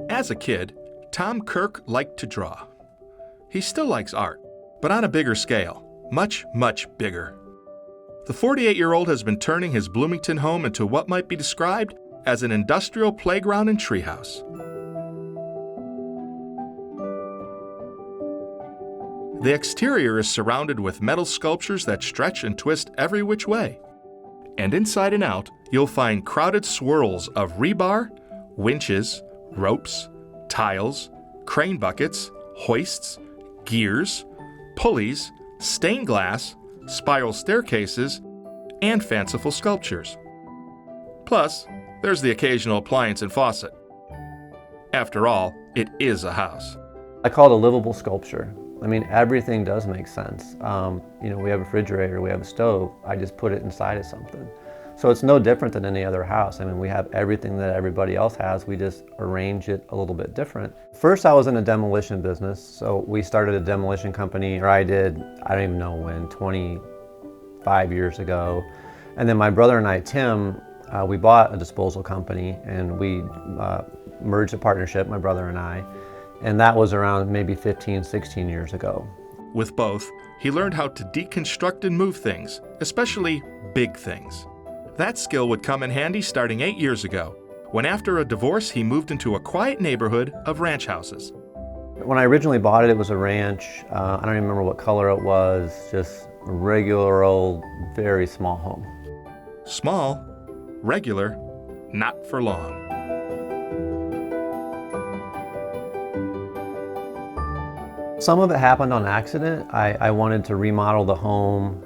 As a kid, Tom Kirk liked to draw. He still likes art, but on a bigger scale, much, much bigger. The 48-year-old has been turning his Bloomington home into what might be described as an industrial playground and treehouse. The exterior is surrounded with metal sculptures that stretch and twist every which way. And inside and out, you'll find crowded swirls of rebar, winches, ropes, tiles, crane buckets, hoists, gears, pulleys, stained glass, spiral staircases, and fanciful sculptures. Plus, there's the occasional appliance and faucet. After all, it is a house. I call it a livable sculpture. I mean, everything does make sense. We have a refrigerator, we have a stove. I just put it inside of something. So it's no different than any other house. I mean, we have everything that everybody else has. We just arrange it a little bit different. First, I was in a demolition business. So we started a demolition company, or I did, I don't even know when, 25 years ago. And then my brother and I, Tim, we bought a disposal company and we merged a partnership, my brother and I. And that was around maybe 15, 16 years ago. With both, he learned how to deconstruct and move things, especially big things. That skill would come in handy starting 8 years ago, when after a divorce he moved into a quiet neighborhood of ranch houses. When I originally bought it, it was a ranch. I don't even remember what color it was, just a regular old, very small home. Small, regular, not for long. Some of it happened on accident. I wanted to remodel the home,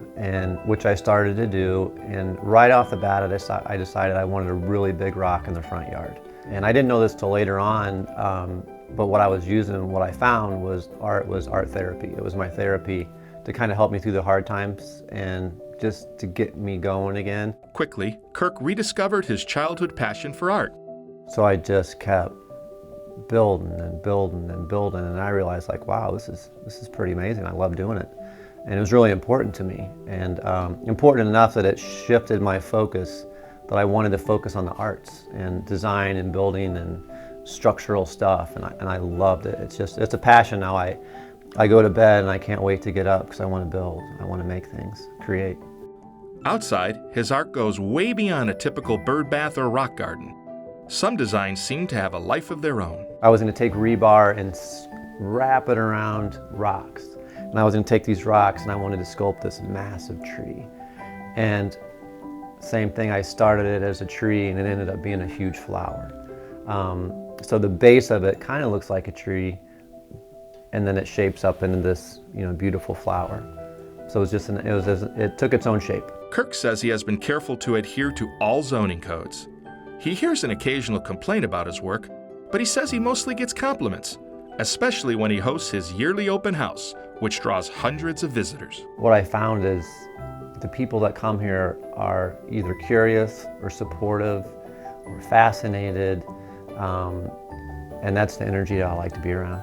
which I started to do, and right off the bat I decided I wanted a really big rock in the front yard. And I didn't know this till later on, but what I was using, what I found was art therapy. It was my therapy to kind of help me through the hard times and just to get me going again. Quickly, Kirk rediscovered his childhood passion for art. So I just kept building and building and building, and I realized, like, wow, this is pretty amazing. I love doing it, and it was really important to me, and important enough that it shifted my focus, that I wanted to focus on the arts and design and building and structural stuff, and I loved it. It's a passion now. I go to bed and I can't wait to get up because I want to build, I want to make things, create. Outside, his art goes way beyond a typical bird bath or rock garden. Some designs seem to have a life of their own. I was going to take rebar and wrap it around rocks. And I was going to take these rocks and I wanted to sculpt this massive tree. And same thing, I started it as a tree and it ended up being a huge flower. So the base of it kind of looks like a tree, and then it shapes up into this, beautiful flower. So it took its own shape. Kirk says he has been careful to adhere to all zoning codes. He hears an occasional complaint about his work, but he says he mostly gets compliments, especially when he hosts his yearly open house, which draws hundreds of visitors. What I found is the people that come here are either curious or supportive or fascinated, and that's the energy that I like to be around.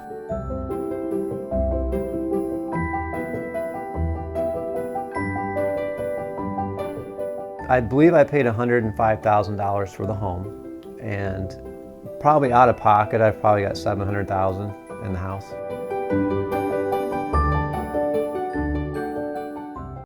I believe I paid $105,000 for the home, and probably out of pocket, I've probably got $700,000 in the house.